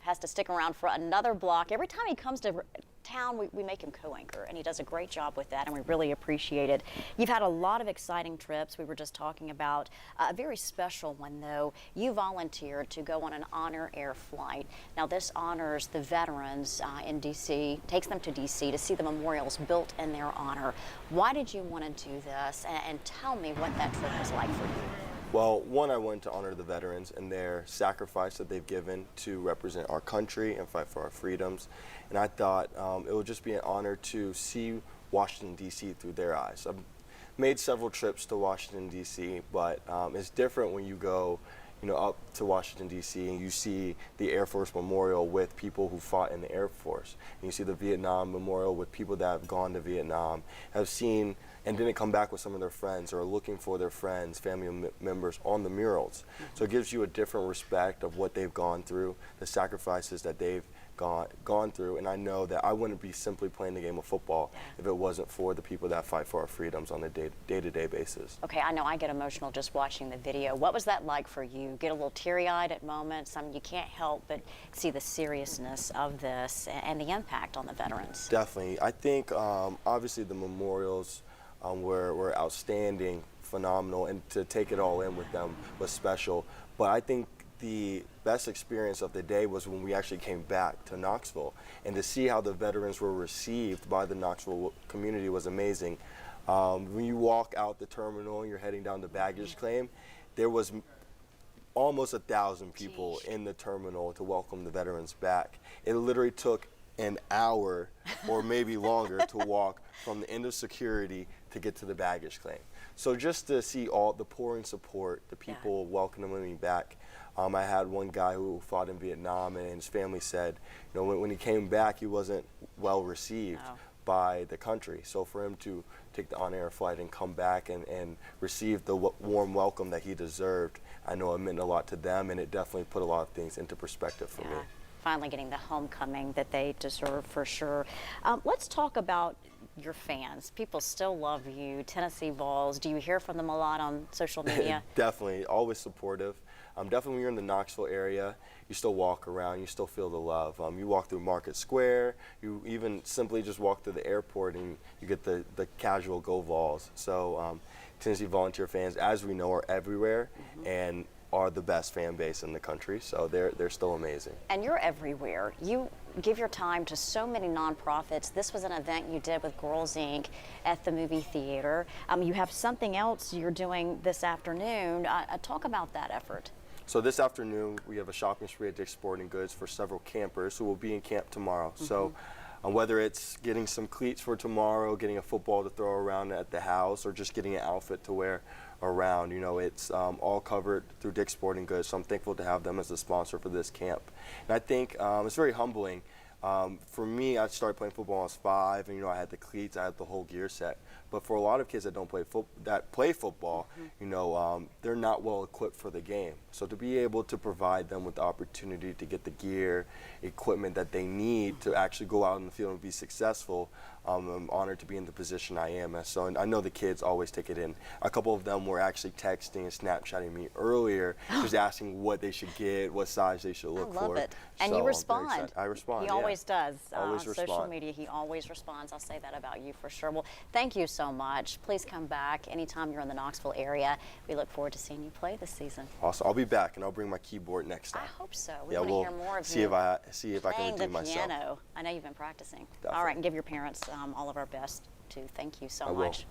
has to stick around for another block. Every time he comes to town, we make him co-anchor, and he does a great job with that, and we really appreciate it. You've had a lot of exciting trips. We were just talking about a very special one, though. You volunteered to go on an honor air flight. Now, this honors the veterans in D.C., takes them to D.C. to see the memorials built in their honor. Why did you want to do this, and tell me what that trip was like for you? Well, one, I wanted to honor the veterans and their sacrifice that they've given to represent our country and fight for our freedoms. And I thought it would just be an honor to see Washington, D.C. through their eyes. I've made several trips to Washington, D.C., but it's different when you go up to Washington, D.C. and you see the Air Force Memorial with people who fought in the Air Force. And you see the Vietnam Memorial with people that have gone to Vietnam, have seen and didn't come back with some of their friends, or are looking for their friends, family members on the murals. So it gives you a different respect of what they've gone through, the sacrifices that they've gone through, and I know that I wouldn't be simply playing the game of football if it wasn't for the people that fight for our freedoms on a day-to-day basis. Okay, I know I get emotional just watching the video. What was that like for you? Get a little teary-eyed at moments? I mean, you can't help but see the seriousness of this and the impact on the veterans. Definitely. I think obviously the memorials were outstanding, phenomenal, and to take it all in with them was special. But I think the best experience of the day was when we actually came back to Knoxville, and to see how the veterans were received by the Knoxville community was amazing. When you walk out the terminal and you're heading down the baggage claim, there was almost 1,000 people in the terminal to welcome the veterans back. It literally took an hour or maybe longer to walk from the end of security to get to the baggage claim. So just to see all the pouring support, the people welcoming me back. I had one guy who fought in Vietnam, and his family said, when he came back, he wasn't well received by the country. So for him to take the on-air flight and come back and receive the warm welcome that he deserved, I know it meant a lot to them, and it definitely put a lot of things into perspective for me. Finally getting the homecoming that they deserve, for sure. Let's talk about your fans. People still love you, Tennessee Vols. Do you hear from them a lot on social media? Definitely, always supportive. Definitely when you're in the Knoxville area, you still walk around, you still feel the love. You walk through Market Square, you even simply just walk through the airport and you get the casual Go Vols. So Tennessee Volunteer fans, as we know, are everywhere and are the best fan base in the country, so they're still amazing. And you're everywhere. You give your time to so many nonprofits. This was an event you did with Girls Inc. at the movie theater. You have something else you're doing this afternoon. Talk about that effort. So this afternoon, we have a shopping spree at Dick's Sporting Goods for several campers who will be in camp tomorrow. So whether it's getting some cleats for tomorrow, getting a football to throw around at the house, or just getting an outfit to wear around, it's all covered through Dick's Sporting Goods. So I'm thankful to have them as a sponsor for this camp. And I think it's very humbling. For me, I started playing football when I was 5, and I had the cleats, I had the whole gear set. But for a lot of kids that don't play football, they're not well equipped for the game. So to be able to provide them with the opportunity to get the gear, equipment that they need to actually go out in the field and be successful, I'm honored to be in the position I am. And I know the kids always take it in. A couple of them were actually texting and Snapchatting me earlier, just asking what they should get, what size they should look for. I love it. And you respond. I respond. He always does. Always on social media, he always responds. I'll say that about you for sure. Well, thank you so much. Please come back anytime you're in the Knoxville area. We look forward to seeing you play this season. Awesome. I'll be back, and I'll bring my keyboard next time. I hope so. We want to hear more of you. See if I can redeem myself. Playing the piano. I know you've been practicing. Definitely. All right, and give your parents all of our best too. Thank you so much.